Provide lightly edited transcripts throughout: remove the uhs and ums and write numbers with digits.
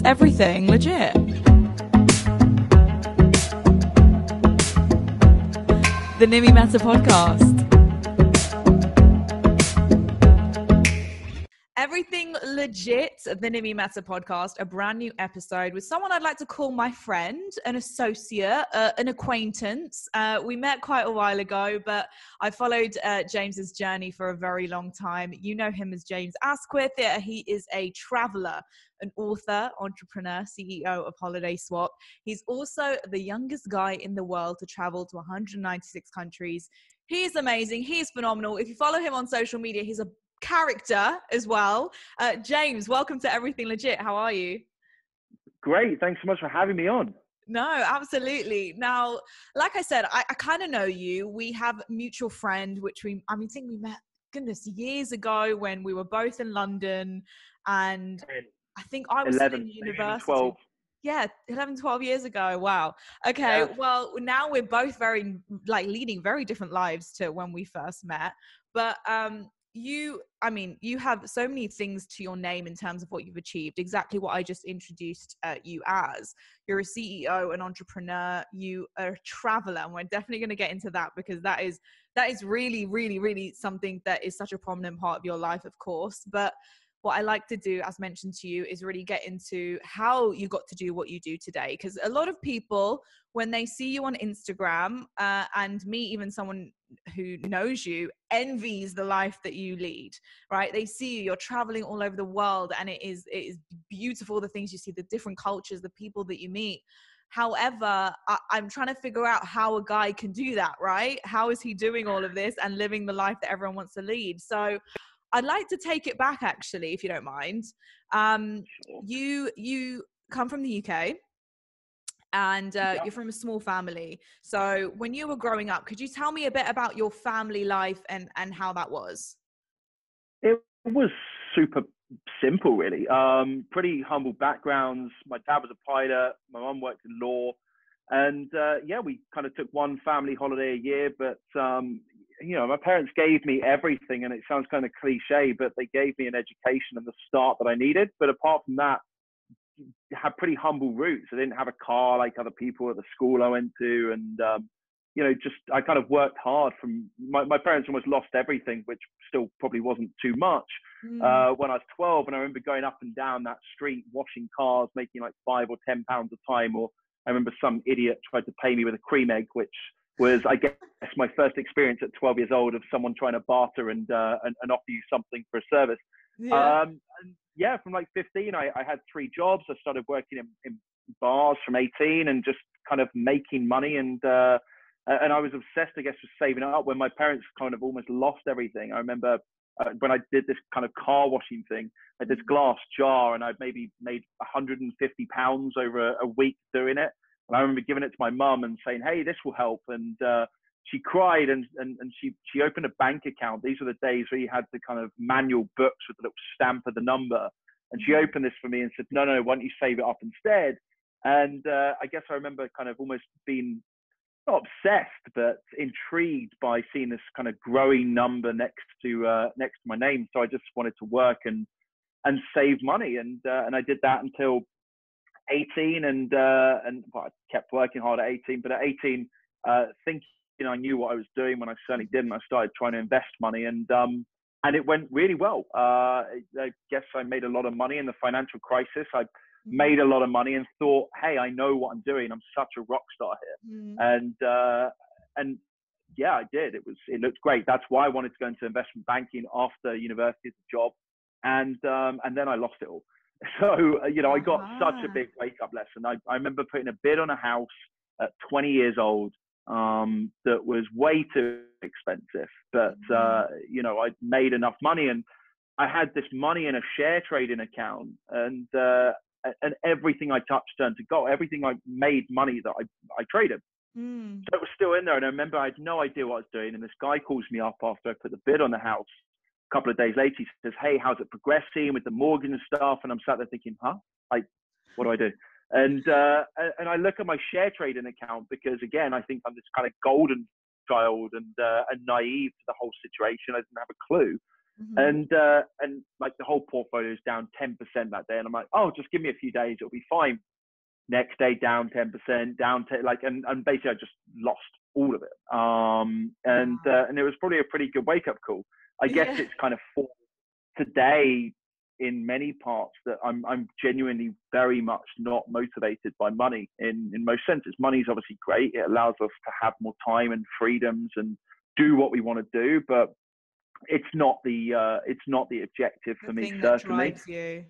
It's everything legit. The Nimi Meta podcast. Everything legit, the Nimi Meta podcast, a brand new episode with someone I'd like to call my friend, an associate, an acquaintance. We met quite a while ago, but I followed James's journey for a very long time. You know him as James Asquith. He is a traveler, an author, entrepreneur, CEO of Holiday Swap. He's also the youngest guy in the world to travel to 196 countries. He's amazing. He's phenomenal. If you follow him on social media, he's a character as well. James, welcome to Everything Legit. How are you? Great. Thanks so much for having me on. No, absolutely. Now, like I said, I kind of know you. We have a mutual friend, which think we met, goodness, years ago when we were both in London. And I think I was still in university. 12. Yeah, 11, 12 years ago. Wow. Okay. Yeah. Well, now we're both leading very different lives to when we first met. But you have so many things to your name in terms of what you've achieved, exactly what I just introduced you as. You're a CEO, an entrepreneur, you are a traveler, and we're definitely going to get into that because that is really, really, really something that is such a prominent part of your life, of course. But what I like to do, as mentioned to you, is really get into how you got to do what you do today. Because a lot of people, when they see you on Instagram, and me, even someone who knows you, envies the life that you lead, right? They see you're traveling all over the world, and it is beautiful, the things you see, the different cultures, the people that you meet. However, I'm trying to figure out how a guy can do that, right? How is he doing all of this and living the life that everyone wants to lead? So I'd like to take it back, actually, if you don't mind. Sure. You come from the UK, and you're from a small family. So when you were growing up, could you tell me a bit about your family life and how that was? It was super simple, really. Pretty humble backgrounds. My dad was a pilot. My mum worked in law. And we kind of took one family holiday a year, but my parents gave me everything, and it sounds kind of cliche, but they gave me an education and the start that I needed. But apart from that, had pretty humble roots. I didn't have a car like other people at the school I went to, and I kind of worked hard. From my parents almost lost everything, which still probably wasn't too much when I was 12. And I remember going up and down that street washing cars, making like £5 or £10 a time. Or I remember some idiot tried to pay me with a cream egg, which was, I guess, my first experience at 12 years old of someone trying to barter and offer you something for a service. Yeah. From like 15, I had 3 jobs. I started working in bars from 18 and just kind of making money. And I was obsessed, I guess, with saving it up. When my parents kind of almost lost everything, I remember when I did this kind of car washing thing, I had this glass jar, and I'd maybe made £150 over a week doing it. And I remember giving it to my mum and saying, "Hey, this will help." And she cried, and she opened a bank account. These were the days where you had the kind of manual books with the little stamp of the number. And she opened this for me and said, no, why don't you save it up instead? And I guess I remember kind of almost being not obsessed, but intrigued by seeing this kind of growing number next to my name. So I just wanted to work and save money. And I did that until 18, and I kept working hard at 18. But at 18, thinking I knew what I was doing when I certainly didn't, I started trying to invest money, and it went really well. I guess I made a lot of money in the financial crisis. I made a lot of money and thought, hey, I know what I'm doing. I'm such a rock star here. And yeah, I did. It looked great. That's why I wanted to go into investment banking after university as a job. And then I lost it all. So, I got such a big wake-up lesson. I remember putting a bid on a house at 20 years old that was way too expensive. But, I'd made enough money, and I had this money in a share trading account, and everything I touched turned to gold. Everything I made money that I traded. So it was still in there. And I remember I had no idea what I was doing. And this guy calls me up after I put the bid on the house. A couple of days later, he says, "Hey, how's it progressing with the mortgage and stuff?" And I'm sat there thinking, what do I do? And I look at my share trading account, because again, I think I'm this kind of golden child and naive to the whole situation. I didn't have a clue. Hmm. And like the whole portfolio is down 10% that day. And I'm like, oh, just give me a few days. It'll be fine. Next day, down 10%, and basically I just lost all of it. And it was probably a pretty good wake up call. I guess Yeah. it's kind of for today in many parts that I'm genuinely very much not motivated by money in most senses. Money's obviously great. It allows us to have more time and freedoms and do what we want to do, but it's not the objective The for me, thing that certainly. drives you.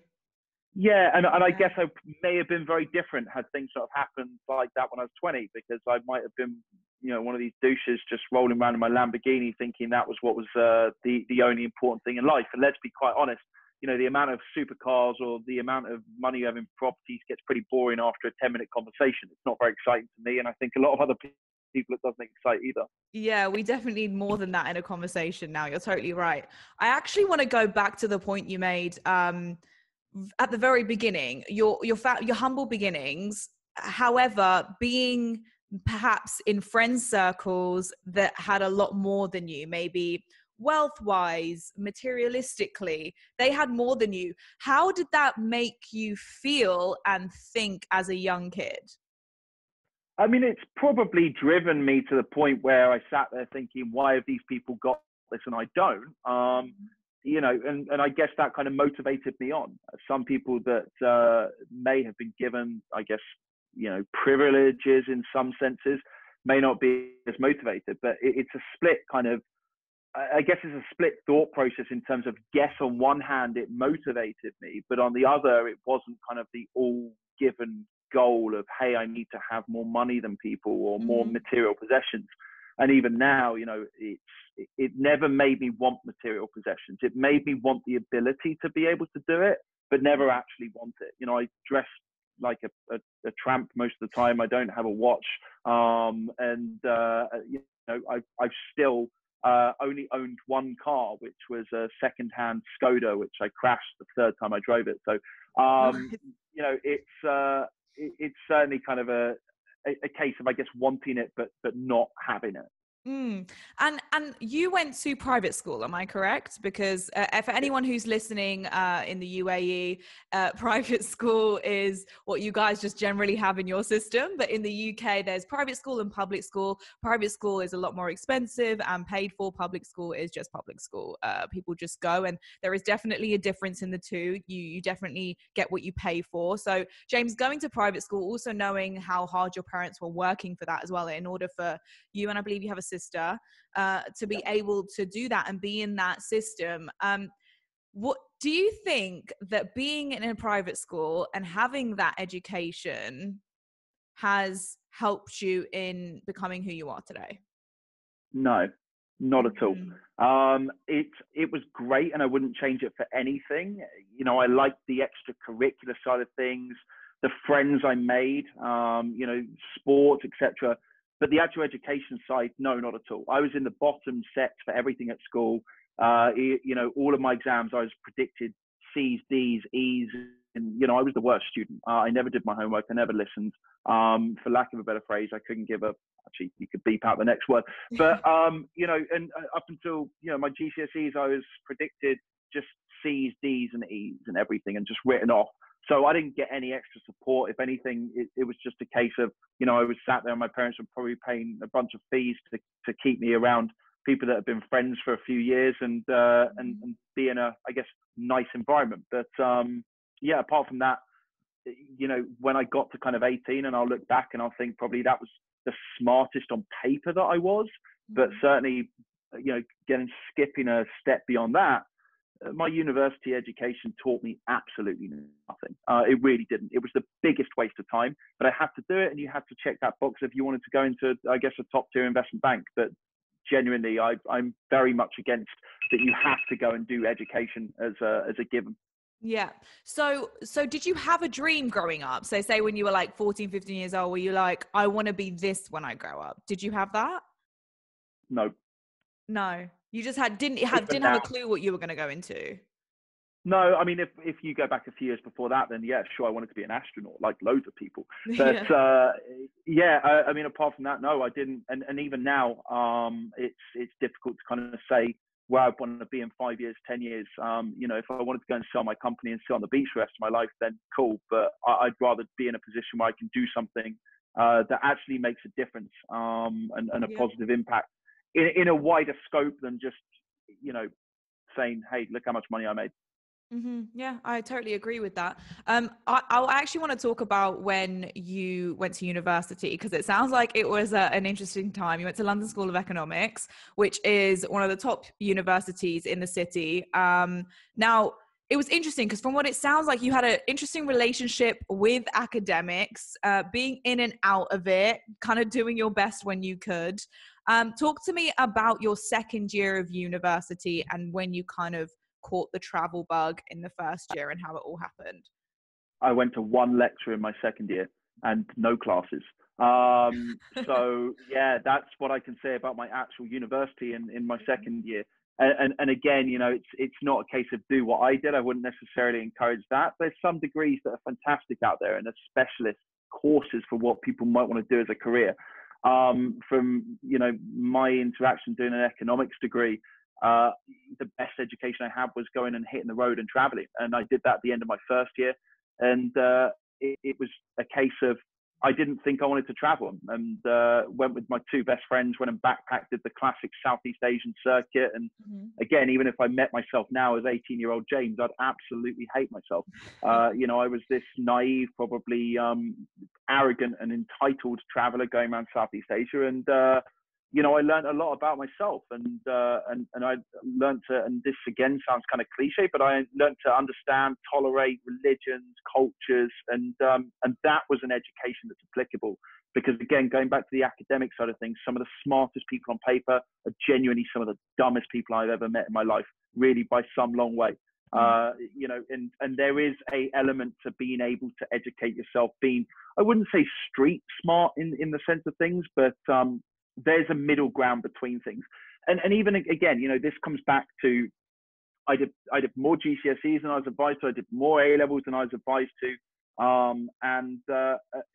Yeah, and I Yeah. guess I may have been very different had things sort of happened like that when I was 20, because I might have been, one of these douches just rolling around in my Lamborghini thinking that was what was the only important thing in life. And let's be quite honest, the amount of supercars or the amount of money you have in properties gets pretty boring after a 10-minute conversation. It's not very exciting to me, and I think a lot of other people it doesn't excite either. Yeah, we definitely need more than that in a conversation now. You're totally right. I actually want to go back to the point you made at the very beginning, your humble beginnings. However, being perhaps in friend circles that had a lot more than you, maybe wealth-wise, materialistically, they had more than you. How did that make you feel and think as a young kid? I mean, it's probably driven me to the point where I sat there thinking, why have these people got this and I don't? And I guess that kind of motivated me on. Some people that may have been given, I guess, privileges in some senses may not be as motivated, but it's a split kind of, I guess it's a split thought process in terms of, yes, on one hand, it motivated me, but on the other, it wasn't kind of the all given goal of, hey, I need to have more money than people or more Mm-hmm. material possessions. And even now, it never made me want material possessions. It made me want the ability to be able to do it, but never actually want it. I dress like a tramp most of the time. I don't have a watch. I've still only owned one car, which was a second-hand Skoda, which I crashed the third time I drove it. So, it's certainly kind of a case of, I guess, wanting it, but not having it. Mm. And you went to private school, am I correct? Because for anyone who's listening in the UAE, private school is what you guys just generally have in your system. But in the UK, there's private school and public school. Private school is a lot more expensive and paid for. Public school is just public school. People just go, and there is definitely a difference in the two. You definitely get what you pay for. So James, going to private school, also knowing how hard your parents were working for that as well, in order for you, and I believe you have a sister, to be able to do that and be in that system. What do you think that being in a private school and having that education has helped you in becoming who you are today? No, not at all. Mm. It was great, and I wouldn't change it for anything. I liked the extracurricular side of things, the friends I made, sports, etc. But the actual education side, no, not at all. I was in the bottom sets for everything at school. All of my exams, I was predicted C's, D's, E's, and I was the worst student. I never did my homework. I never listened. For lack of a better phrase, I couldn't give a. Actually, you could beep out the next word. But and up until my GCSEs, I was predicted just C's, D's, and E's and everything, and just written off. So I didn't get any extra support. If anything, it was just a case of, I was sat there and my parents were probably paying a bunch of fees to keep me around people that have been friends for a few years and be in a, I guess, nice environment. But apart from that, when I got to kind of 18, and I'll look back and I'll think probably that was the smartest on paper that I was, but certainly, skipping a step beyond that, my university education taught me absolutely nothing. It really didn't. It was the biggest waste of time, but I had to do it, and you had to check that box if you wanted to go into, I guess, a top tier investment bank. But genuinely, I'm very much against that. You have to go and do education as a given. Yeah. So did you have a dream growing up? So say when you were like 14, 15 years old, were you like, I want to be this when I grow up? Did you have that? No. No. You just didn't have a clue what you were going to go into. No, I mean, if you go back a few years before that, then yeah, sure, I wanted to be an astronaut, like loads of people. But I mean, apart from that, no, I didn't. And even now, it's difficult to kind of say where I want to be in 5 years, 10 years. You know, if I wanted to go and sell my company and sit on the beach for the rest of my life, then cool. But I'd rather be in a position where I can do something that actually makes a difference, and a positive impact in a wider scope than just, you know, saying, hey, look how much money I made. Mm-hmm. Yeah, I totally agree with that. I actually want to talk about when you went to university, because it sounds like it was an interesting time. You went to London School of Economics, which is one of the top universities in the city. Now, it was interesting because from what it sounds like, you had an interesting relationship with academics, being in and out of it, kind of doing your best when you could. Talk to me about your second year of university and when you kind of caught the travel bug in the first year and how it all happened. I went to one lecture in my second year and no classes. So yeah, that's what I can say about my actual university in my second year. And again, you know, it's not a case of do what I did. I wouldn't necessarily encourage that. There's some degrees that are fantastic out there and are specialist courses for what people might want to do as a career. From, you know, my interaction doing an economics degree, the best education I had was going and hitting the road and traveling. And I did that at the end of my first year. And it was a case of, I didn't think I wanted to travel, and went with my two best friends, went and backpacked, did the classic Southeast Asian circuit. And again, even if I met myself now as 18-year-old James, I'd absolutely hate myself. You know, I was this naive, probably arrogant and entitled traveler going around Southeast Asia. And you know, I learned a lot about myself, and I learned to, and this again sounds kind of cliche, but I learned to understand, tolerate religions, cultures, and that was an education that's applicable. Because again, going back to the academic side of things, some of the smartest people on paper are genuinely some of the dumbest people I've ever met in my life, really by some long way. You know, and there is a element to being able to educate yourself, being, I wouldn't say street smart in the sense of things, but there's a middle ground between things. And even again, you know, this comes back to, I did more GCSEs than I was advised to. I did more A levels than I was advised to.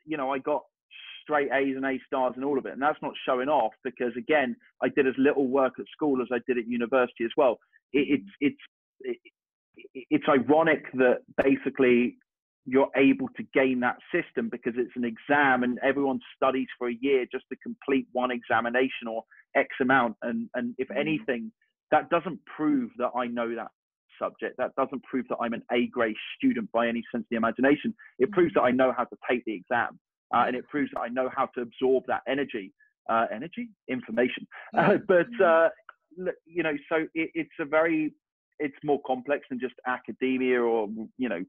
You know, I got straight A's and A stars and all of it. And that's not showing off, because again, I did as little work at school as I did at university as well. It's ironic that basically you're able to gain that system because it's an exam and everyone studies for a year just to complete one examination or X amount. And if anything, that doesn't prove that I know that subject. That doesn't prove that I'm an A-grade student by any sense of the imagination. It proves that I know how to take the exam, and it proves that I know how to absorb that information. But you know, so it's more complex than just academia or, you know,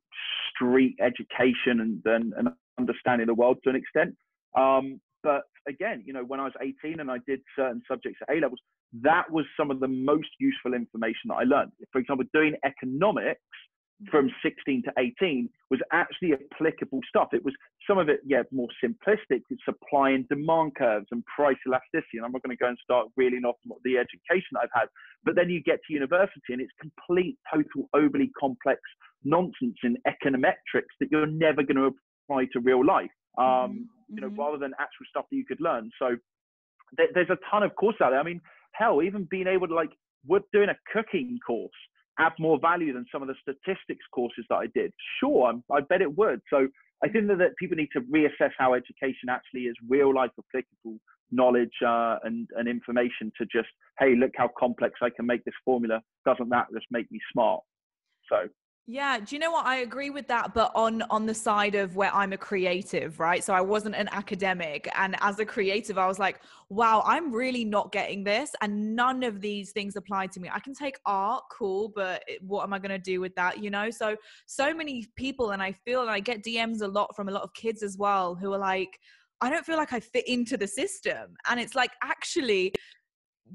street education and understanding the world to an extent. But again, you know, when I was 18 and I did certain subjects at A levels, that was some of the most useful information that I learned. For example, doing economics from 16 to 18 was actually applicable stuff. It was some of it, more simplistic, with supply and demand curves and price elasticity. And I'm not going to go and start reeling off the education I've had. But then you get to university and it's complete, total, overly complex nonsense in econometrics that you're never going to apply to real life, you know, rather than actual stuff that you could learn. So there's a ton of courses out there. I mean, hell, even being able to, like, we're doing a cooking course add more value than some of the statistics courses that I did. Sure, I bet it would. So I think that people need to reassess how education actually is real life applicable knowledge and information, to just, hey, look how complex I can make this formula. Doesn't that just make me smart? So yeah, do you know what? I agree with that, but on the side of where I'm a creative, right? So I wasn't an academic, and as a creative, I was like, wow, I'm really not getting this, and none of these things apply to me. I can take art, cool, but what am I going to do with that, you know? So many people, and I feel, and I get DMs a lot from a lot of kids as well, who are like, I don't feel like I fit into the system. And it's like, actually,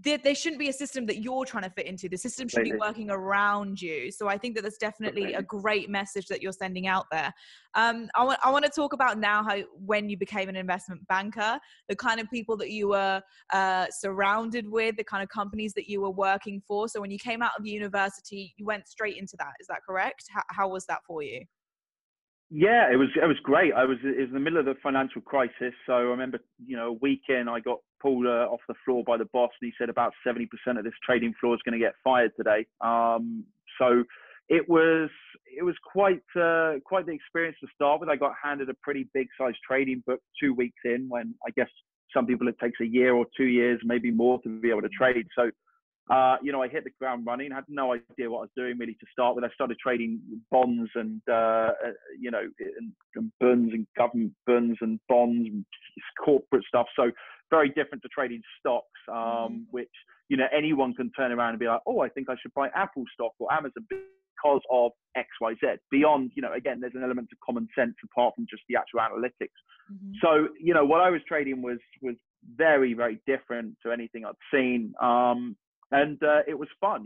there shouldn't be a system that you're trying to fit into. The system should be working around you. So I think that that's definitely a great message that you're sending out there. I want to talk about now how, when you became an investment banker, the kind of people that you were surrounded with, the kind of companies that you were working for. So when you came out of university, you went straight into that. Is that correct? How was that for you? Yeah, it was great. It was in the middle of the financial crisis. So I remember, you know, a week in, I got pulled off the floor by the boss, and he said about 70% of this trading floor is going to get fired today. So it was quite the experience to start with. I got handed a pretty big size trading book 2 weeks in, when I guess some people it takes a year or 2 years, maybe more, to be able to trade. So I hit the ground running. Had no idea what I was doing really to start with. I started trading bonds and and bonds and government bonds and bonds and corporate stuff. So very different to trading stocks, which anyone can turn around and be like, oh, I think I should buy Apple stock or Amazon because of X, Y, Z. Beyond, again, there's an element of common sense apart from just the actual analytics. So what I was trading was very, very different to anything I'd seen. And it was fun,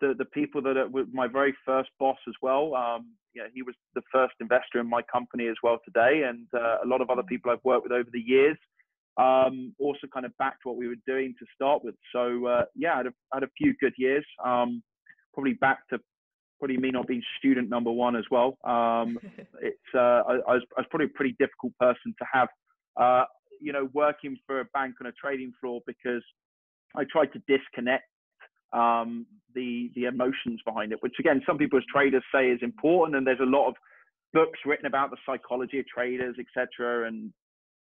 the people that were my very first boss as well. He was the first investor in my company as well today. And a lot of other people I've worked with over the years also kind of backed what we were doing to start with. So I had a few good years, probably back to me not being student number one as well. I was probably a pretty difficult person to have, working for a bank on a trading floor, because I tried to disconnect the emotions behind it, which again, some people as traders say is important. And there's a lot of books written about the psychology of traders, etc. And,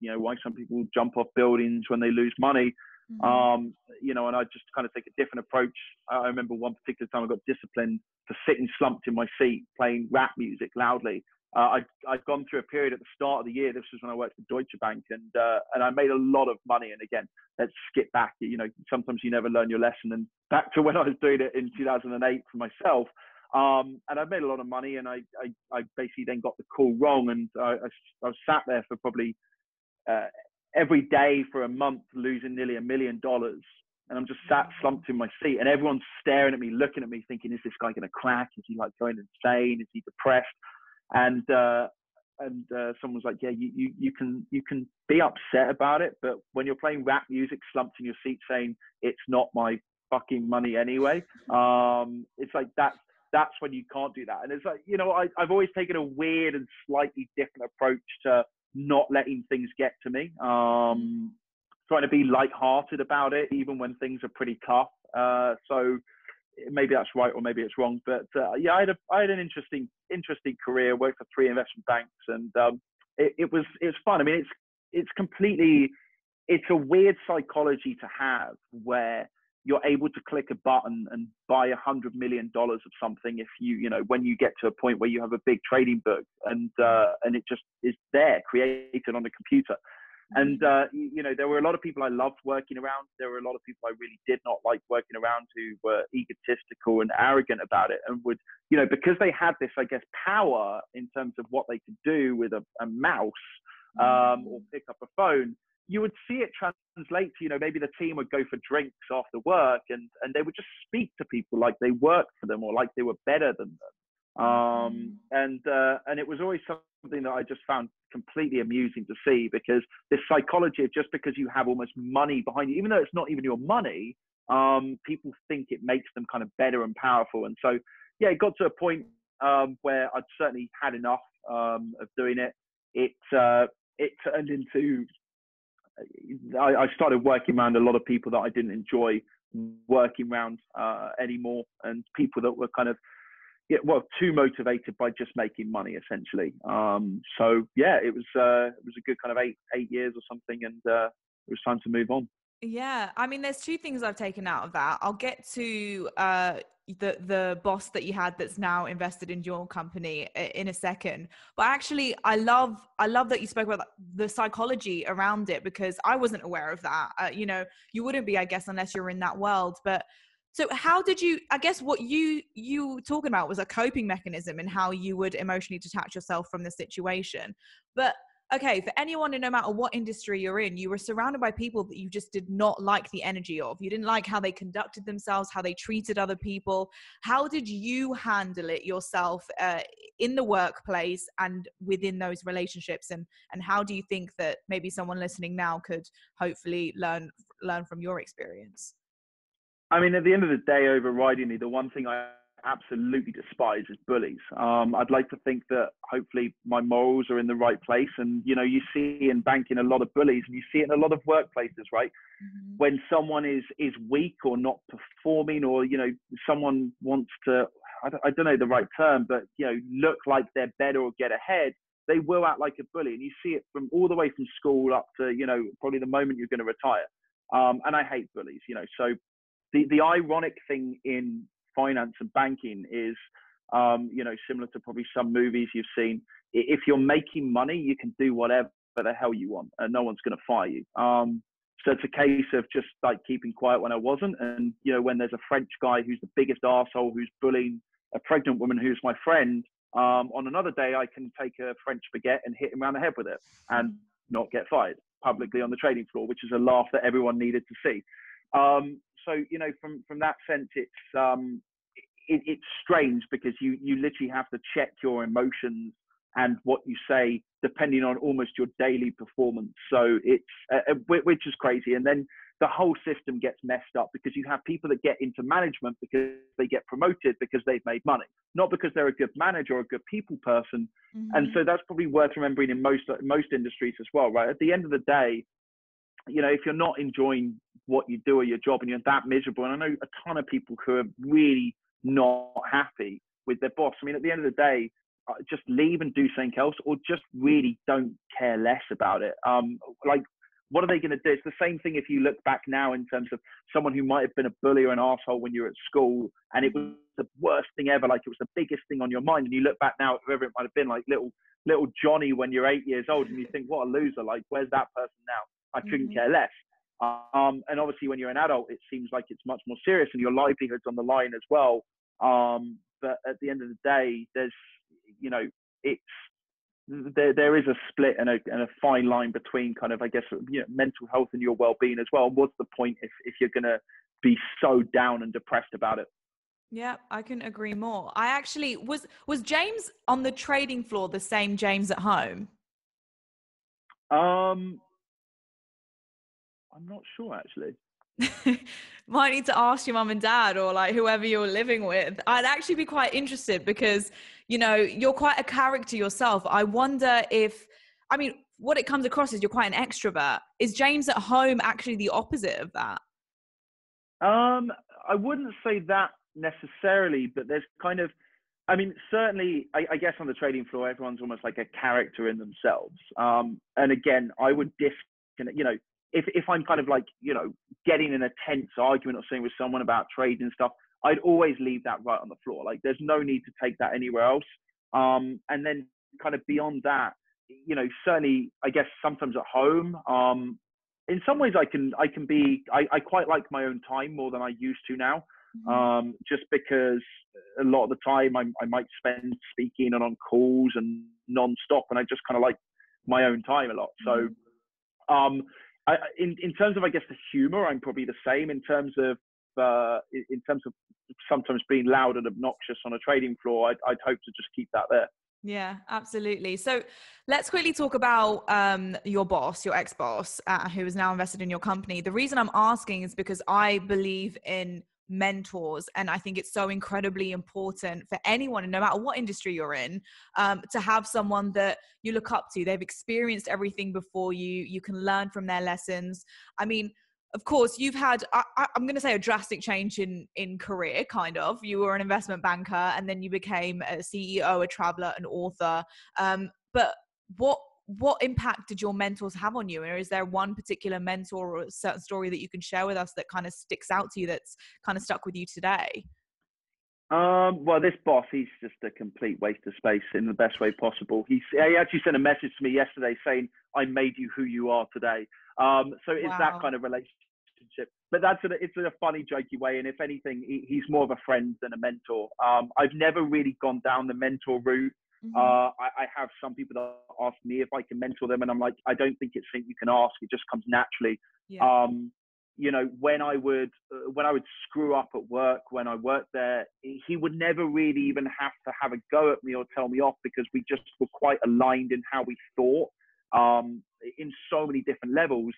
why some people jump off buildings when they lose money. And I just kind of take a different approach. I remember one particular time I got disciplined for sitting slumped in my seat, playing rap music loudly. I'd gone through a period at the start of the year. This was when I worked for Deutsche Bank, and I made a lot of money. And again, let's skip back. Sometimes you never learn your lesson. And back to when I was doing it in 2008 for myself. And I made a lot of money, and I basically then got the call wrong, and I was sat there for probably every day for a month, losing nearly $1 million. And I'm just sat slumped in my seat, and everyone's staring at me, looking at me, thinking, is this guy going to crack? Is he like going insane? Is he depressed? And someone was like, yeah, you can be upset about it, but when you're playing rap music, slumped in your seat, saying it's not my fucking money anyway, it's like that's when you can't do that. And it's like, I've always taken a weird and slightly different approach to not letting things get to me, trying to be lighthearted about it, even when things are pretty tough. So maybe that's right, or maybe it's wrong, but I had an interesting career. Worked for 3 investment banks, and it was fun. I mean, it's a weird psychology to have, where you're able to click a button and buy $100 million of something if when you get to a point where you have a big trading book, and it just is there, created on the computer. And, there were a lot of people I loved working around. There were a lot of people I really did not like working around, who were egotistical and arrogant about it, and would, because they had this, I guess, power in terms of what they could do with a mouse, or pick up a phone. You would see it translate to, maybe the team would go for drinks after work, and they would just speak to people like they worked for them, or like they were better than them. And it was always something that I just found completely amusing to see, because this psychology of, just because you have almost money behind you, even though it's not even your money, people think it makes them kind of better and powerful. And so, it got to a point where I'd certainly had enough of doing it. It turned into, I started working around a lot of people that I didn't enjoy working around anymore, and people that were kind of too motivated by just making money, essentially. So it was a good kind of eight years or something, and it was time to move on. Yeah, I mean, there's 2 things I've taken out of that. I'll get to the boss that you had that's now invested in your company in a second. But actually, I love that you spoke about the psychology around it, because I wasn't aware of that. You wouldn't be, I guess, unless you're in that world. But so how did you, I guess what you were talking about was a coping mechanism, and how you would emotionally detach yourself from the situation. But okay, for anyone, no matter what industry you're in, you were surrounded by people that you just did not like the energy of. You didn't like how they conducted themselves, how they treated other people. How did you handle it yourself in the workplace and within those relationships? And how do you think that maybe someone listening now could hopefully learn from your experience? I mean, at the end of the day, overridingly, the one thing I absolutely despise is bullies. I'd like to think that hopefully my morals are in the right place. And, you know, you see in banking a lot of bullies, and you see it in a lot of workplaces, right? Mm-hmm. When someone is weak or not performing, or, you know, someone wants to, I don't know the right term, but, you know, look like they're better or get ahead, they will act like a bully. And you see it from all the way from school up to, you know, probably the moment you're going to retire. And I hate bullies, you know. So the ironic thing in finance and banking is, you know, similar to probably some movies you've seen. If you're making money, you can do whatever the hell you want, and no one's going to fire you. So it's a case of just like keeping quiet when I wasn't. And, you know, when there's a French guy who's the biggest arsehole who's bullying a pregnant woman who's my friend, on another day, I can take a French baguette and hit him around the head with it and not get fired publicly on the trading floor, which is a laugh that everyone needed to see. So, you know, from that sense, it's strange because you literally have to check your emotions and what you say depending on almost your daily performance. So it's which is crazy. And then the whole system gets messed up because you have people that get into management because they get promoted because they've made money, not because they're a good manager or a good people person. Mm-hmm. And so that's probably worth remembering in most industries as well, right? At the end of the day, you know, if you're not enjoying what you do or your job and you're that miserable, and I know a ton of people who are really not happy with their boss. I mean, at the end of the day, just leave and do something else, or just really don't care less about it. Like, what are they going to do? It's the same thing if you look back now in terms of someone who might have been a bully or an asshole when you were at school, and it was the worst thing ever. Like, it was the biggest thing on your mind. And you look back now at whoever it might have been, like little Johnny when you're 8 years old, and you think, what a loser. Like, where's that person now? I couldn't care less. And obviously when you're an adult, it seems like it's much more serious and your livelihood's on the line as well. But at the end of the day, there's, you know, there is a split and a fine line between kind of, I guess, you know, mental health and your well-being as well. What's the point if you're going to be so down and depressed about it? Yeah, I couldn't agree more. I actually was James on the trading floor the same James at home? I'm not sure, actually. Might need to ask your mum and dad or like whoever you're living with. I'd actually be quite interested because, you know, you're quite a character yourself. I wonder if, I mean, what it comes across is you're quite an extrovert. Is James at home actually the opposite of that? I wouldn't say that necessarily, but there's kind of, I mean, certainly, I guess on the trading floor, everyone's almost like a character in themselves. And again, I would disconnect, you know, if I'm kind of like, you know, getting in a tense argument or something with someone about trade and stuff, I'd always leave that right on the floor. Like, there's no need to take that anywhere else. And then kind of beyond that, you know, certainly, I guess sometimes at home, in some ways I quite like my own time more than I used to now. Just because a lot of the time I might spend speaking and on calls and non-stop, and I just kind of like my own time a lot. So, in terms of, I guess, the humor, I'm probably the same in terms of sometimes being loud and obnoxious on a trading floor. I'd hope to just keep that there. Yeah, absolutely. So let's quickly talk about your boss, your ex-boss, who is now invested in your company. The reason I'm asking is because I believe in mentors, and I think it's so incredibly important for anyone, and no matter what industry you're in, to have someone that you look up to. They've experienced everything before you. You can learn from their lessons. I mean, of course, you've had, I'm going to say, a drastic change in career, kind of. You were an investment banker, and then you became a CEO, a traveler, an author. But what impact did your mentors have on you? Or is there one particular mentor or a certain story that you can share with us that kind of sticks out to you, that's kind of stuck with you today? Well, this boss, he's just a complete waste of space in the best way possible. He actually sent a message to me yesterday saying, "I made you who you are today." So it's that kind of relationship. But it's in a funny, jokey way. And if anything, he's more of a friend than a mentor. I've never really gone down the mentor route. I have some people that ask me if I can mentor them, and I'm like, I don't think it's something you can ask. It just comes naturally. Yeah. You know, when I would screw up at work, when I worked there, he would never really even have to have a go at me or tell me off, because we just were quite aligned in how we thought, in so many different levels,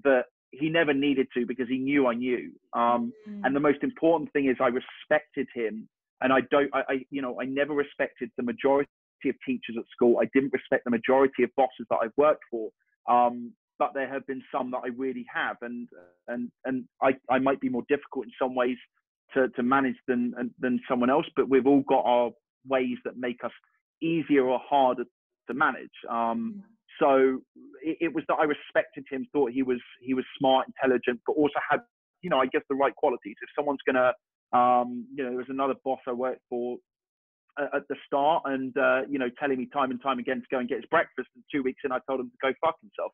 that he never needed to, because he knew I knew. And the most important thing is I respected him And I never respected the majority of teachers at school. I didn't respect the majority of bosses that I've worked for. But there have been some that I really have, and I might be more difficult in some ways to manage than someone else, but we've all got our ways that make us easier or harder to manage. So it was that I respected him, thought he was smart, intelligent, but also had, I guess, the right qualities. If someone's gonna, there was another boss I worked for at the start, and telling me time and time again to go and get his breakfast, and 2 weeks in I told him to go fuck himself.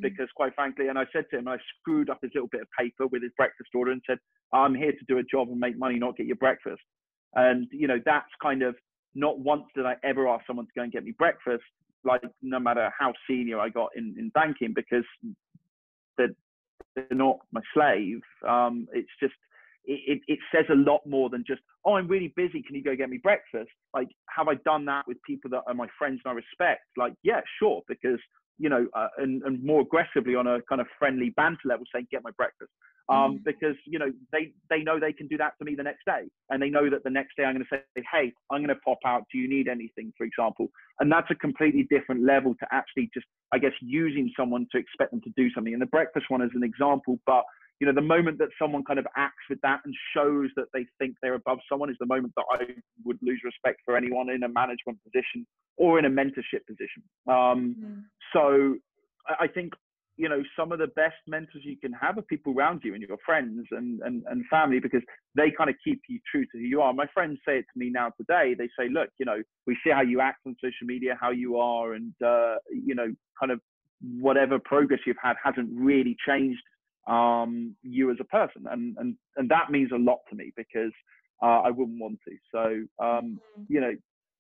Because quite frankly, and I said to him, I screwed up his little bit of paper with his breakfast order and said, I'm here to do a job and make money, not get your breakfast. And that's kind of, not once did I ever ask someone to go and get me breakfast, like no matter how senior I got in banking, because they're not my slave. It's just, it says a lot more than just, oh, I'm really busy, can you go get me breakfast? Like, have I done that with people that are my friends and I respect? Like, yeah, sure, because and more aggressively on a kind of friendly banter level, saying, get my breakfast. Because, they know they can do that to me the next day. And they know that the next day I'm going to say, hey, I'm going to pop out. Do you need anything, for example? And that's a completely different level to actually just, I guess, using someone to expect them to do something. And the breakfast one is an example, but the moment that someone kind of acts with that and shows that they think they're above someone is the moment that I would lose respect for anyone in a management position or in a mentorship position. So I think, some of the best mentors you can have are people around you and your friends and family, because they kind of keep you true to who you are. My friends say it to me now today. They say, look, we see how you act on social media, how you are, and, kind of whatever progress you've had hasn't really changed you as a person, and that means a lot to me, because I wouldn't want to. So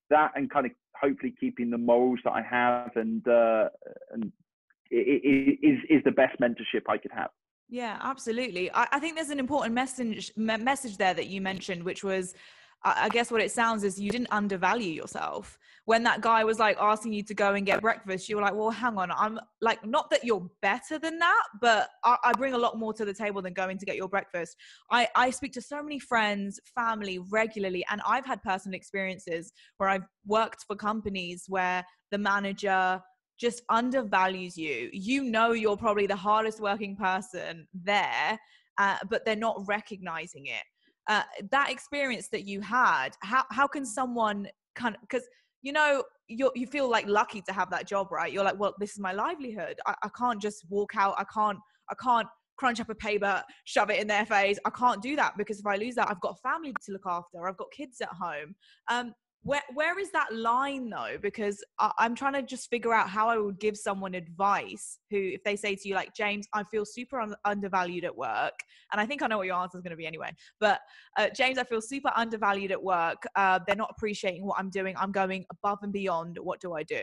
that, and kind of hopefully keeping the morals that I have, and it is the best mentorship I could have. Yeah, absolutely. I think there's an important message there that you mentioned, which was, I guess what it sounds is you didn't undervalue yourself. When that guy was like asking you to go and get breakfast, you were like, well, hang on. I'm like, not that you're better than that, but I bring a lot more to the table than going to get your breakfast. I speak to so many friends, family regularly, and I've had personal experiences where I've worked for companies where the manager just undervalues you. You're probably the hardest working person there, but they're not recognizing it. That experience that you had, how can someone because you feel like lucky to have that job, right? You're like, well, this is my livelihood. I can't just walk out. I can't crunch up a paper, shove it in their face. I can't do that, because if I lose that, I've got a family to look after. I've got kids at home. Where is that line though? Because I'm trying to just figure out how I would give someone advice who, if they say to you like, James, I feel super undervalued at work. And I think I know what your answer is going to be anyway. But James, I feel super undervalued at work. They're not appreciating what I'm doing. I'm going above and beyond. What do I do?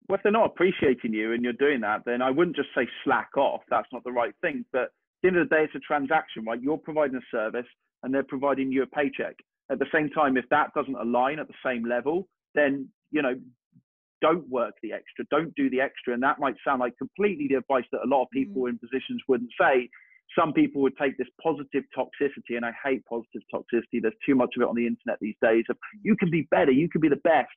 Well, if they're not appreciating you and you're doing that, then I wouldn't just say slack off. That's not the right thing. But at the end of the day, it's a transaction, right? You're providing a service and they're providing you a paycheck. At the same time, if that doesn't align at the same level, then, don't work the extra, don't do the extra. And that might sound like completely the advice that a lot of people in positions wouldn't say. Some people would take this positive toxicity, and I hate positive toxicity. There's too much of it on the internet these days, of you can be better, you can be the best.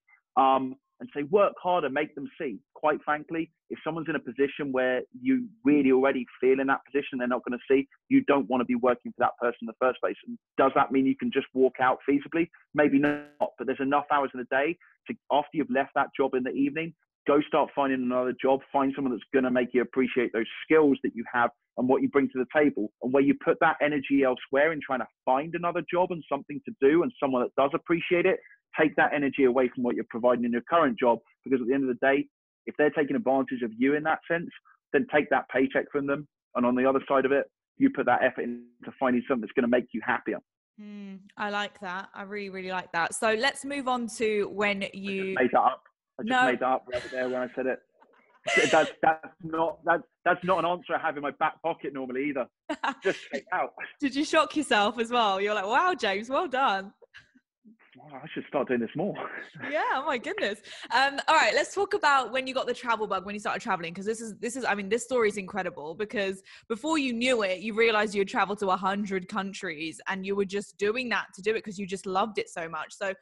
And say, work harder, make them see. Quite frankly, if someone's in a position where you really already feel in that position, they're not going to see, you don't want to be working for that person in the first place. And does that mean you can just walk out feasibly? Maybe not, but there's enough hours in a day to, after you've left that job in the evening, go start finding another job, find someone that's going to make you appreciate those skills that you have and what you bring to the table. And where you put that energy elsewhere in trying to find another job and something to do and someone that does appreciate it, take that energy away from what you're providing in your current job, because at the end of the day, if they're taking advantage of you in that sense, then take that paycheck from them. And on the other side of it, you put that effort into finding something that's going to make you happier. I like that. I really, really like that. So let's move on to when you... I just made that up. I just made that up right there when I said it. That's not an answer I have in my back pocket normally either. Just straight out. Did you shock yourself as well? You're like, wow, James, well done. I should start doing this more. Yeah, oh my goodness. All right, let's talk about when you got the travel bug, when you started traveling, because this is I mean, this story is incredible, because before you knew it, you realized you had traveled to 100 countries and you were just doing that to do it because you just loved it so much. So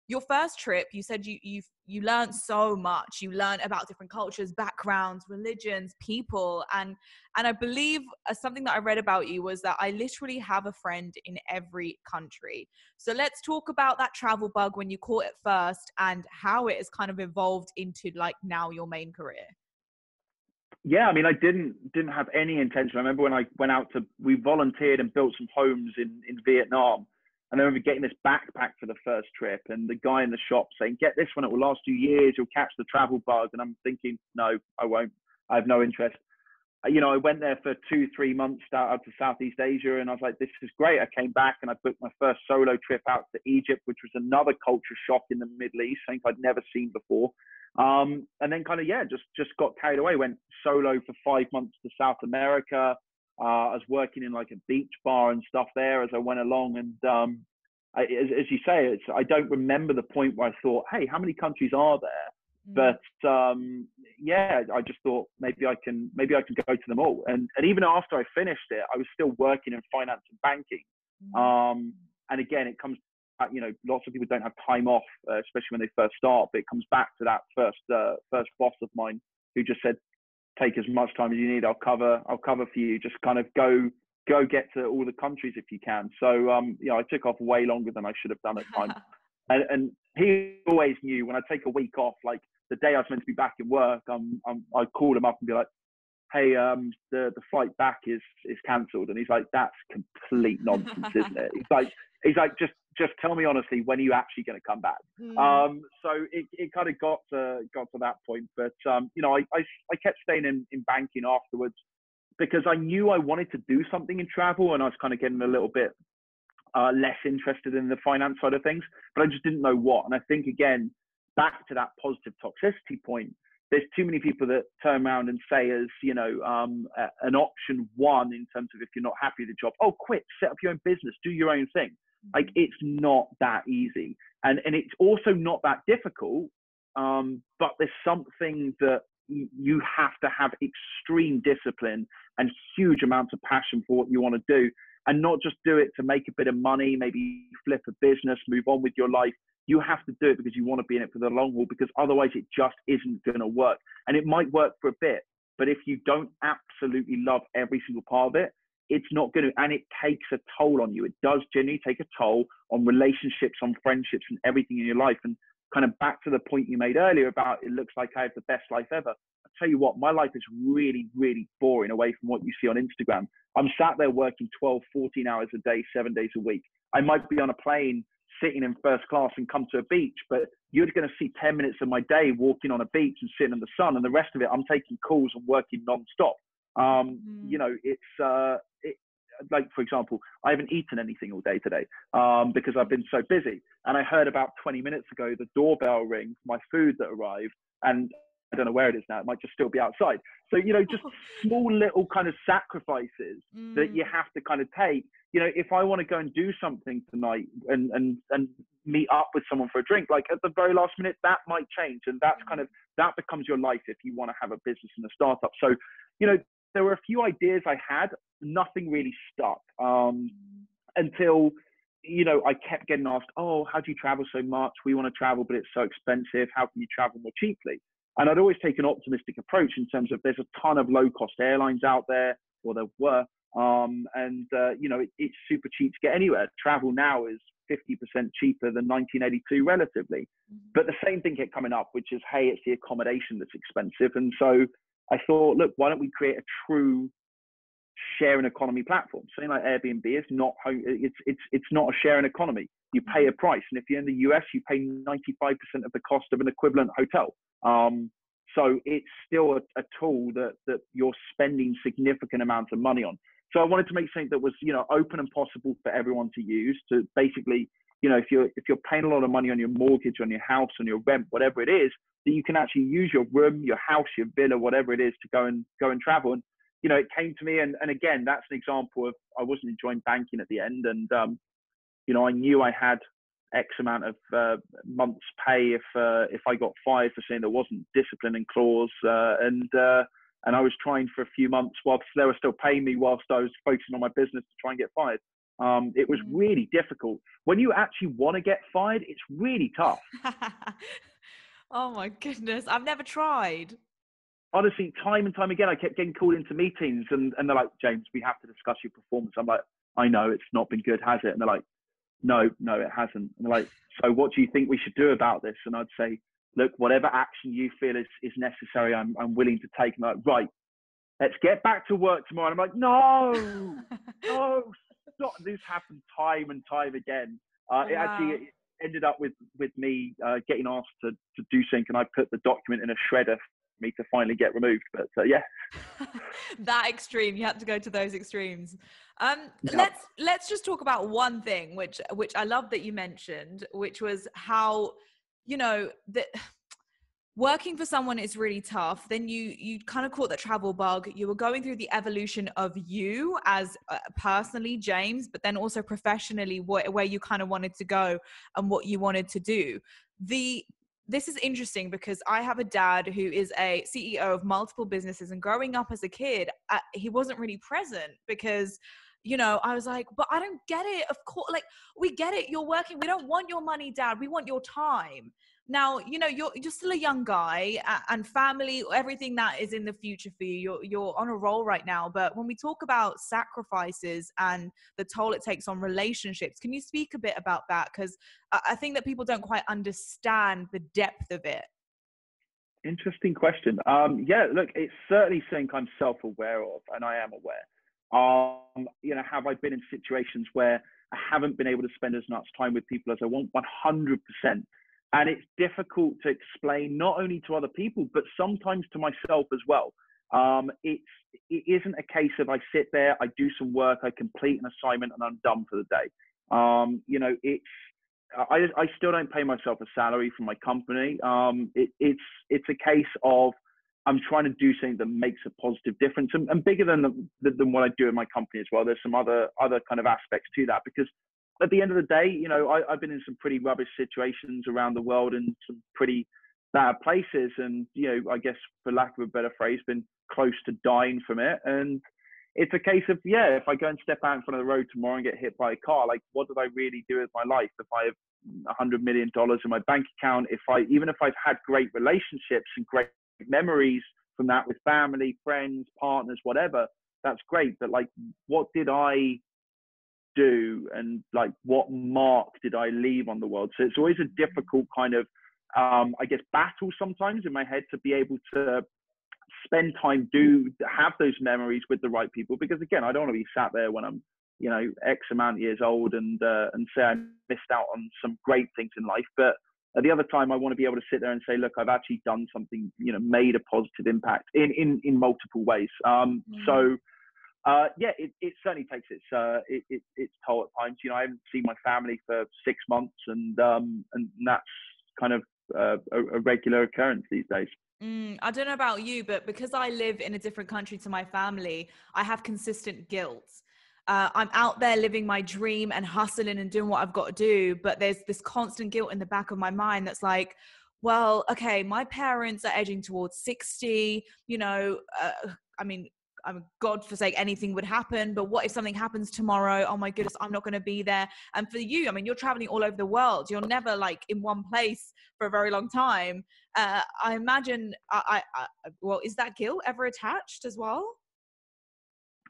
your first trip, you said you learned so much. You learned about different cultures, backgrounds, religions, people, and I believe something that I read about you was that I literally have a friend in every country. So let's talk about that travel bug when you caught it first and how it has kind of evolved into like now your main career. Yeah, I mean, I didn't have any intention. I remember when I went out we volunteered and built some homes in Vietnam. And I remember getting this backpack for the first trip, and the guy in the shop saying, "Get this one, it will last you years, you'll catch the travel bug." And I'm thinking, no, I won't. I have no interest. You know, I went there for 2-3 months out to Southeast Asia, and I was like, this is great. I came back and I booked my first solo trip out to Egypt, which was another culture shock in the Middle East, something I'd never seen before. And then kind of, yeah, just got carried away, went solo for 5 months to South America. I was working in like a beach bar and stuff there as I went along. And as you say, I don't remember the point where I thought, hey, how many countries are there? But yeah, I just thought maybe I can go to them all. And even after I finished it, I was still working in finance and banking. And again, it comes back, you know, lots of people don't have time off, especially when they first start. But it comes back to that first boss of mine who just said, take as much time as you need. I'll cover for you. Just kind of go get to all the countries if you can. So you know, I took off way longer than I should have done at times. And he always knew when I take a week off, like the day I was meant to be back in work, I'd call him up and be like, hey, the flight back is cancelled. And he's like, that's complete nonsense, isn't it? He's like, just tell me honestly, when are you actually going to come back? So it kind of got to that point. But, you know, I kept staying in banking afterwards because I knew I wanted to do something in travel, and I was kind of getting a little bit less interested in the finance side of things, but I just didn't know what. And I think, again, back to that positive toxicity point, there's too many people that turn around and say as, you know, an option one in terms of if you're not happy with the job, oh, quit, set up your own business, do your own thing. Like, it's not that easy. And it's also not that difficult, but there's something that you have to have extreme discipline and huge amounts of passion for what you want to do, and not just do it to make a bit of money, maybe flip a business, move on with your life. You have to do it because you want to be in it for the long haul, because otherwise it just isn't going to work. And it might work for a bit, but if you don't absolutely love every single part of it, it's not going to, and it takes a toll on you. It does genuinely take a toll on relationships, on friendships, and everything in your life. And kind of back to the point you made earlier about it looks like I have the best life ever. I'll tell you what, my life is really, really boring away from what you see on Instagram. I'm sat there working 12, 14 hours a day, 7 days a week. I might be on a plane sitting in first class and come to a beach, but you're going to see 10 minutes of my day walking on a beach and sitting in the sun, and the rest of it I'm taking calls and working non-stop. You know, it's like, for example, I haven't eaten anything all day today because I've been so busy. And I heard about 20 minutes ago the doorbell ring for my food that arrived, and I don't know where it is now. It might just still be outside. So, you know, just small little kind of sacrifices that you have to kind of take. You know, if I want to go and do something tonight and meet up with someone for a drink, like at the very last minute, that might change. And that's kind of, that becomes your life if you want to have a business and a startup. So, you know, there were a few ideas I had, nothing really stuck until, you know, I kept getting asked, oh, how do you travel so much? We want to travel, but it's so expensive. How can you travel more cheaply? And I'd always take an optimistic approach in terms of there's a ton of low-cost airlines out there, or there were, you know, it's super cheap to get anywhere. Travel now is 50% cheaper than 1982 relatively. But the same thing kept coming up, which is, hey, it's the accommodation that's expensive. And so I thought, look, why don't we create a true sharing economy platform? Something like Airbnb is not it's not a sharing economy. You pay a price, and if you're in the US, you pay 95% of the cost of an equivalent hotel. So it's still a tool that you're spending significant amounts of money on. So I wanted to make something that was, you know, open and possible for everyone to use. To basically, you know, if you're paying a lot of money on your mortgage, on your house, on your rent, whatever it is, that you can actually use your room, your house, your villa, whatever it is, to go and travel. And you know, it came to me, and again, that's an example of I wasn't enjoying banking at the end, and you know, I knew I had X amount of months' pay if I got fired for saying there wasn't disciplining clause, and I was trying for a few months whilst they were still paying me whilst I was focusing on my business to try and get fired. It was really difficult. When you actually want to get fired, it's really tough. Oh my goodness, I've never tried. Honestly, time and time again, I kept getting called into meetings and they're like, James, we have to discuss your performance. I'm like, I know it's not been good, has it? And they're like, no, it hasn't. And they're like, so what do you think we should do about this? And I'd say, look, whatever action you feel is necessary, I'm willing to take. And they're like, right, let's get back to work tomorrow. And I'm like, no, stop. This happened time and time again. It actually ended up with me getting asked to do something, and I put the document in a shredder for me to finally get removed. But yeah. That extreme, you had to go to those extremes. Yeah. Let's just talk about one thing which I love that you mentioned, which was how, you know, that working for someone is really tough. Then you kind of caught the travel bug. You were going through the evolution of you as personally, James, but then also professionally, where you kind of wanted to go and what you wanted to do. This is interesting because I have a dad who is a CEO of multiple businesses, and growing up as a kid, he wasn't really present because, you know, I was like, but I don't get it. Of course, like, we get it. You're working. We don't want your money, Dad. We want your time. Now, you know, you're still a young guy, and family, everything that is in the future for you. You're on a roll right now. But when we talk about sacrifices and the toll it takes on relationships, can you speak a bit about that? Because I think that people don't quite understand the depth of it. Interesting question. Yeah, look, it's certainly something I'm self-aware of, and I am aware. You know, have I been in situations where I haven't been able to spend as much time with people as I want? 100%. And it's difficult to explain not only to other people, but sometimes to myself as well. It isn't a case of I sit there, I do some work, I complete an assignment, and I'm done for the day. You know, I still don't pay myself a salary from my company. It's a case of I'm trying to do something that makes a positive difference, and bigger than what I do in my company as well. There's some other kind of aspects to that, because at the end of the day, you know, I've been in some pretty rubbish situations around the world and some pretty bad places. And, you know, I guess for lack of a better phrase, been close to dying from it. And it's a case of, yeah, if I go and step out in front of the road tomorrow and get hit by a car, like, what did I really do with my life? If I have $100 million in my bank account, even if I've had great relationships and great memories from that with family, friends, partners, whatever, that's great. But like, what did I do, and like, what mark did I leave on the world? So it's always a difficult kind of I guess battle sometimes in my head to be able to spend time, have those memories with the right people, because again, I don't want to be sat there when I'm, you know, X amount of years old and say I missed out on some great things in life. But at the other time, I want to be able to sit there and say, look, I've actually done something, you know, made a positive impact in multiple ways. So yeah, it certainly takes its toll at times. You know, I haven't seen my family for 6 months, and that's kind of a regular occurrence these days. I don't know about you, but because I live in a different country to my family, I have consistent guilt. I'm out there living my dream and hustling and doing what I've got to do, but there's this constant guilt in the back of my mind that's like, well, okay, my parents are edging towards 60, you know, I mean, God forsake anything would happen, but what if something happens tomorrow? Oh my goodness, I'm not going to be there. And for you, I mean, you're traveling all over the world. You're never like in one place for a very long time. I imagine, well, is that guilt ever attached as well?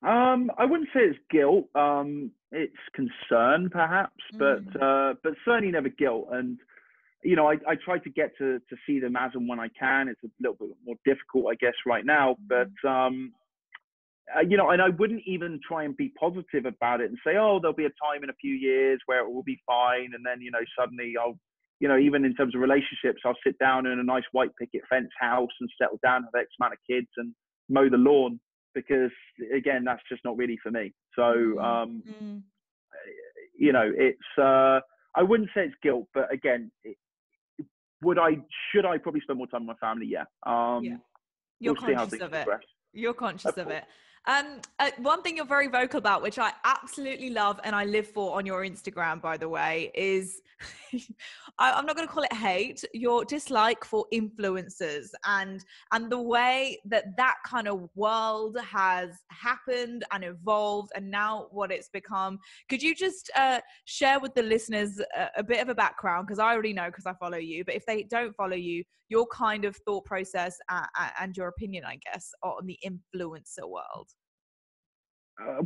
I wouldn't say it's guilt. It's concern perhaps, but certainly never guilt. And, you know, I try to get to see them as and when I can. It's a little bit more difficult, I guess, right now, but, you know, and I wouldn't even try and be positive about it and say, oh, there'll be a time in a few years where it will be fine. And then, you know, suddenly I'll, you know, even in terms of relationships, I'll sit down in a nice white picket fence house and settle down, have X amount of kids and mow the lawn, because again, that's just not really for me. So, you know, it's, I wouldn't say it's guilt, but again, should I probably spend more time with my family? Yeah. Yeah. You're we'll see how conscious things of it. progress. You're conscious of it. One thing you're very vocal about, which I absolutely love and I live for on your Instagram, by the way, is I'm not going to call it hate, your dislike for influencers and the way that that kind of world has happened and evolved and now what it's become. Could you just share with the listeners a bit of a background? Because I already know because I follow you, but if they don't follow you, your kind of thought process and your opinion, I guess, on the influencer world.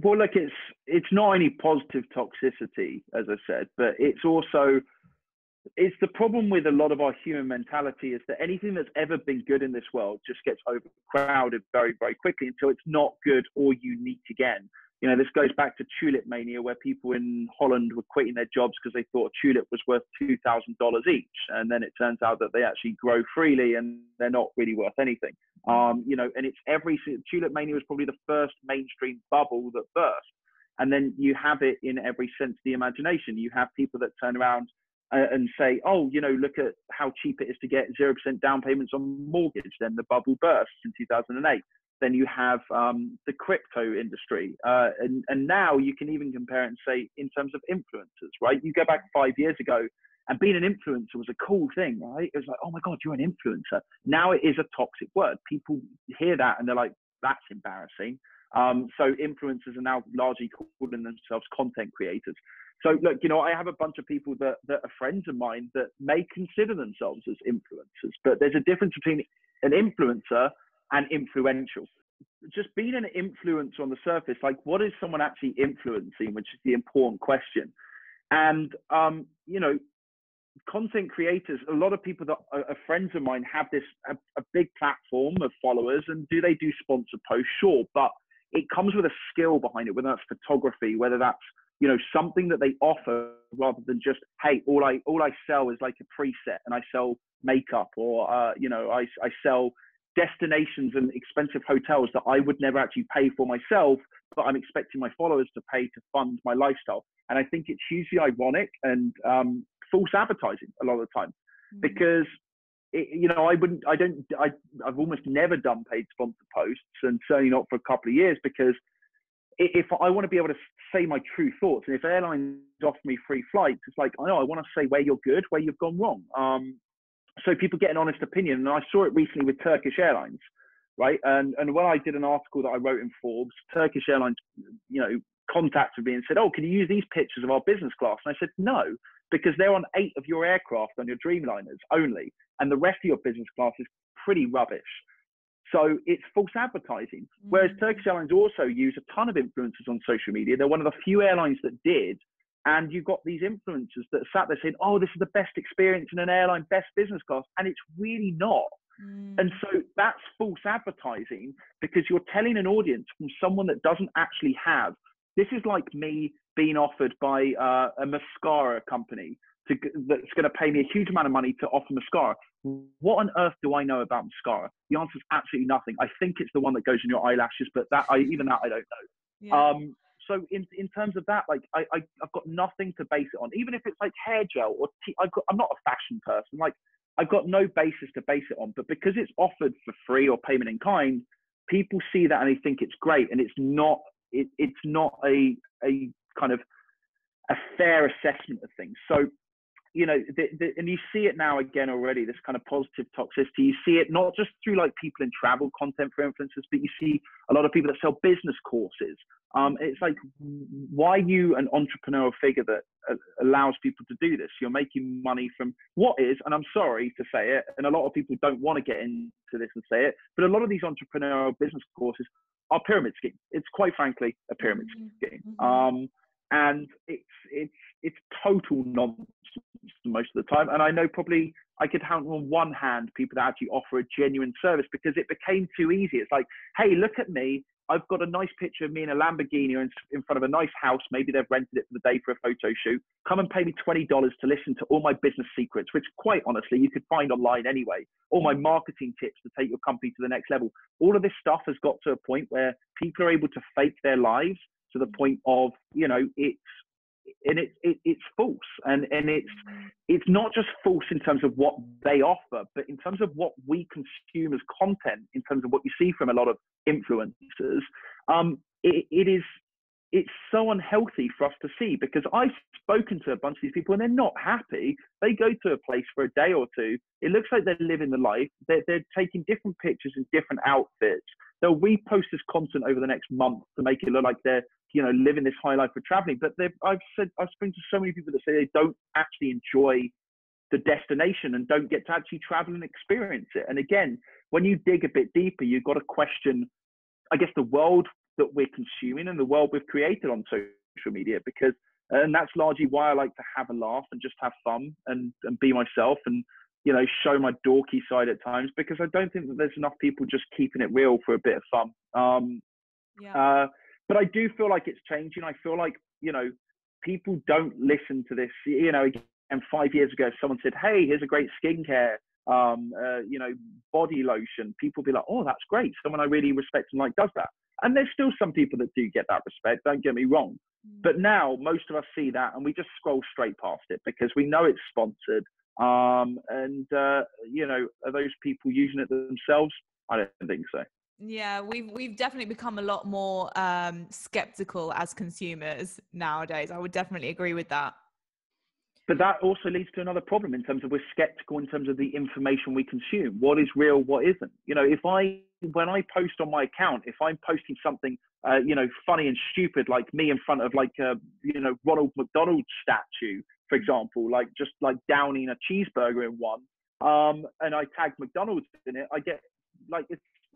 Well, look, it's not only positive toxicity, as I said, but it's the problem with a lot of our human mentality is that anything that's ever been good in this world just gets overcrowded very, very quickly until it's not good or unique again. You know, this goes back to tulip mania, where people in Holland were quitting their jobs because they thought a tulip was worth $2,000 each. And then it turns out that they actually grow freely and they're not really worth anything. You know, and tulip mania was probably the first mainstream bubble that burst. And then you have it in every sense of the imagination. You have people that turn around and say, oh, you know, look at how cheap it is to get 0% down payments on mortgage. Then the bubble bursts in 2008. Then you have the crypto industry. And now you can even compare it and say in terms of influencers, right? You go back 5 years ago and being an influencer was a cool thing, right? It was like, oh my God, you're an influencer. Now it is a toxic word. People hear that and they're like, that's embarrassing. So influencers are now largely calling themselves content creators. So look, you know, I have a bunch of people that are friends of mine that may consider themselves as influencers, but there's a difference between an influencer and influential. Just being an influencer on the surface, like what is someone actually influencing, which is the important question. And, you know, content creators, a lot of people that are friends of mine have a big platform of followers. And do they do sponsored posts? Sure. But it comes with a skill behind it, whether that's photography, whether that's, you know, something that they offer rather than just, hey, all I sell is like a preset and I sell makeup or, you know, I sell destinations and expensive hotels that I would never actually pay for myself, but I'm expecting my followers to pay to fund my lifestyle. And I think it's hugely ironic and false advertising a lot of the time, because you know, I've almost never done paid sponsored posts, and certainly not for a couple of years, because if I want to be able to say my true thoughts, and if airlines offer me free flights, it's like, I know I want to say where you're good, where you've gone wrong. So people get an honest opinion. And I saw it recently with Turkish Airlines, right? And when I did an article that I wrote in Forbes, Turkish Airlines, you know, contacted me and said, oh, can you use these pictures of our business class? And I said, no, because they're on 8 of your aircraft on your Dreamliners only. And the rest of your business class is pretty rubbish. So it's false advertising. Whereas Turkish Airlines also use a ton of influencers on social media. They're one of the few airlines that did. And you've got these influencers that sat there saying, oh, this is the best experience in an airline, best business class. And it's really not. And so that's false advertising, because you're telling an audience from someone that doesn't actually have. This is like me being offered by a mascara company that's going to pay me a huge amount of money to offer mascara. What on earth do I know about mascara? The answer is absolutely nothing. I think it's the one that goes in your eyelashes, but even that I don't know. Yeah. So in terms of that, like I've got nothing to base it on. Even if it's like hair gel or I'm not a fashion person. Like I've got no basis to base it on. But because it's offered for free or payment in kind, people see that and they think it's great, and it's not. It's not a kind of a fair assessment of things. So, you know, and you see it now again already, this kind of positive toxicity. You see it not just through like people in travel content for influencers, but you see a lot of people that sell business courses. It's like, why are you an entrepreneurial figure that allows people to do this? You're making money from what is, and I'm sorry to say it, and a lot of people don't want to get into this and say it, but a lot of these entrepreneurial business courses are pyramid schemes. It's quite frankly a pyramid scheme. And it's total nonsense most of the time. And I know probably I could count on one hand people that actually offer a genuine service, because it became too easy. It's like, hey, look at me. I've got a nice picture of me in a Lamborghini in front of a nice house. Maybe they've rented it for the day for a photo shoot. Come and pay me $20 to listen to all my business secrets, which quite honestly, you could find online anyway. All my marketing tips to take your company to the next level. All of this stuff has got to a point where people are able to fake their lives to the point of, you know, it's false, and it's not just false in terms of what they offer, but in terms of what we consume as content, in terms of what you see from a lot of influencers. It's so unhealthy for us to see, because I've spoken to a bunch of these people and they're not happy. They go to a place for a day or two. It looks like they're living the life. They're taking different pictures in different outfits. They'll repost this content over the next month to make it look like they're, living this high life for traveling. But I've spoken to so many people that say they don't actually enjoy the destination and don't get to actually travel and experience it. And again, when you dig a bit deeper, you've got to question, I guess, the world that we're consuming and the world we've created on social media, because, and that's largely why I like to have a laugh and just have fun and be myself and, show my dorky side at times, because I don't think that there's enough people just keeping it real for a bit of fun. But I do feel like it's changing. I feel like, people don't listen to this, and 5 years ago, if someone said, hey, here's a great skincare, body lotion, people be like, oh, that's great. Someone I really respect and like does that. And there's still some people that do get that respect, don't get me wrong. But now most of us see that and we just scroll straight past it because we know it's sponsored. Are those people using it themselves? I don't think so. Yeah, we've definitely become a lot more skeptical as consumers nowadays. I would definitely agree with that. But that also leads to another problem in terms of we're skeptical in terms of the information we consume. What is real, what isn't? When I post on my account, if I'm posting something, funny and stupid, like me in front of Ronald McDonald statue, for example, just downing a cheeseburger in one, and I tag McDonald's in it, I get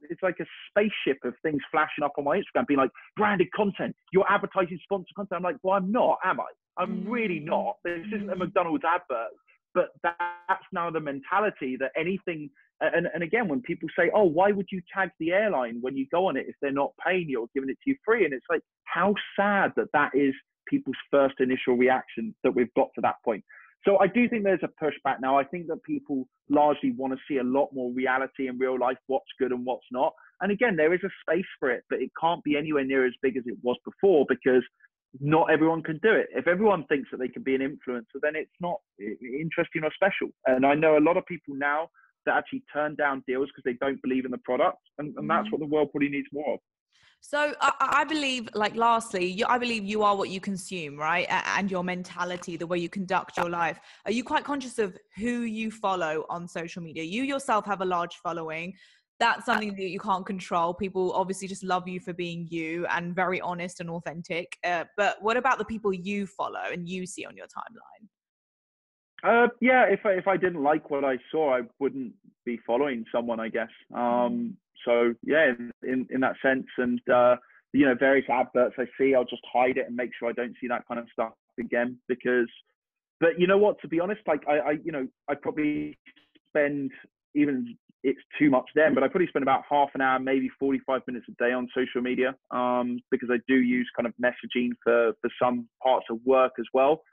it's like a spaceship of things flashing up on my Instagram being like, branded content, you're advertising sponsored content. I'm like, well, I'm not, am I? I'm really not. This isn't a McDonald's advert. But that's now the mentality that anything, and again, when people say, oh, why would you tag the airline when you go on it if they're not paying you or giving it to you free? And it's like, how sad that is people's first initial reaction that we've got to that point. So I do think there's a pushback now. I think that people largely want to see a lot more reality in real life, what's good and what's not. And again, there is a space for it, but it can't be anywhere near as big as it was before, because not everyone can do it. If everyone thinks that they can be an influencer, then it's not interesting or special. And I know a lot of people now that actually turn down deals because they don't believe in the product. And that's what the world probably needs more of. So I believe, lastly, I believe you are what you consume, right? And your mentality, the way you conduct your life. Are you quite conscious of who you follow on social media? You yourself have a large following. That's something that you can't control. People obviously just love you for being you and very honest and authentic. But what about the people you follow and you see on your timeline? If I didn't like what I saw, I wouldn't be following someone, I guess. So yeah, in that sense, and various adverts I see, I'll just hide it and make sure I don't see that kind of stuff again. But you know what? To be honest, I probably spend, even it's too much then, but I probably spend about half an hour, maybe 45 minutes a day on social media, because I do use kind of messaging for some parts of work as well.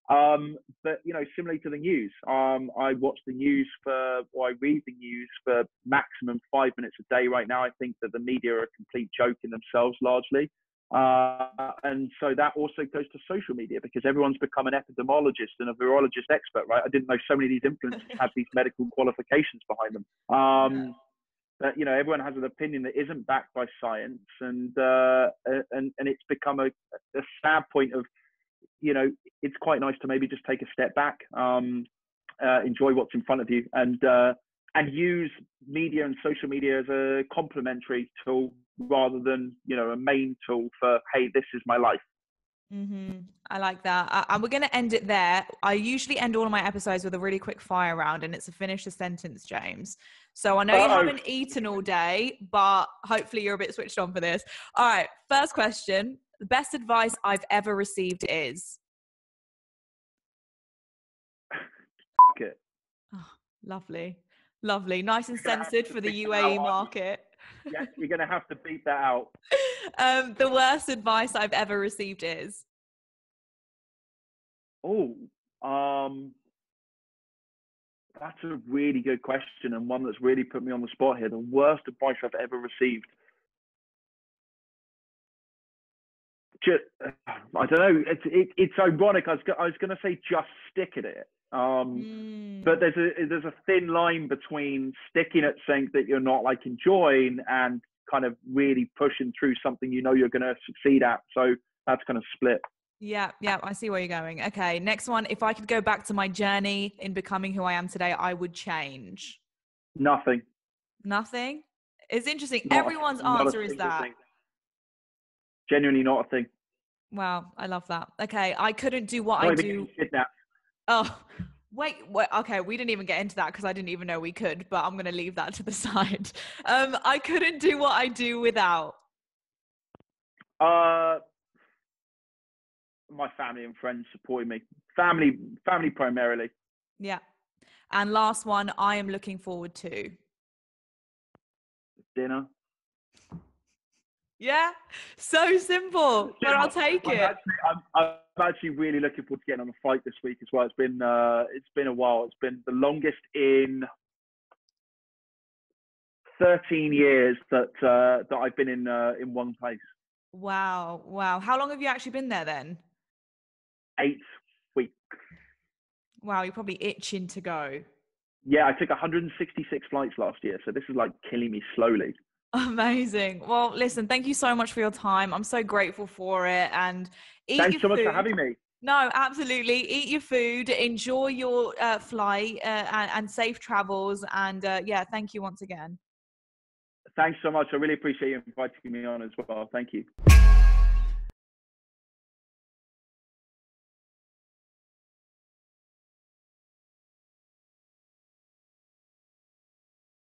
But similarly to the news, I watch the news I read the news for maximum 5 minutes a day right now. I think that the media are a complete joke in themselves largely. And so that also goes to social media, because everyone's become an epidemiologist and a virologist expert, right? I didn't know so many of these influencers have these medical qualifications behind them. But everyone has an opinion that isn't backed by science, and it's become a sad point of, it's quite nice to maybe just take a step back, enjoy what's in front of you, and use media and social media as a complementary tool rather than, a main tool for, hey, this is my life. I like that. And we're going to end it there. I usually end all of my episodes with a really quick fire round, and it's a finish a sentence, James. So I know you haven't eaten all day, but hopefully you're a bit switched on for this. All right. First question. The best advice I've ever received is? Fuck it. Oh, lovely. Nice and censored for the UAE market. Yeah, you're going to have to beat that out. The worst advice I've ever received is? That's a really good question, and one that's really put me on the spot here. The worst advice I've ever received. just, I don't know. It's ironic. I was going to say just stick at it. But there's a thin line between sticking at something that you're not like enjoying and kind of really pushing through something you know you're going to succeed at. So that's kind of split. Yeah, I see where you're going. Okay, next one. If I could go back to my journey in becoming who I am today, I would change. Nothing. Nothing? It's interesting. Not Everyone's not a answer is single that. thing. Genuinely not a thing. Wow, I love that. Okay, I couldn't do what Not I even do. getting kidnapped. Oh, wait. Okay, we didn't even get into that because I didn't even know we could, but I'm going to leave that to the side. I couldn't do what I do without. My family and friends supporting me. Family primarily. Yeah. And last one, I am looking forward to. Dinner. Yeah, so simple, but I'll take it. I'm actually really looking forward to getting on a flight this week as well. It's been a while. It's been the longest in 13 years that I've been in one place. Wow. How long have you actually been there then? 8 weeks. Wow, you're probably itching to go. Yeah, I took 166 flights last year, so this is like killing me slowly. Amazing. Well, listen, thank you so much for your time. I'm so grateful for it. And Thanks so much for having me. No, absolutely. Eat your food, enjoy your flight and safe travels. And yeah, thank you once again. Thanks so much. I really appreciate you inviting me on as well. Thank you.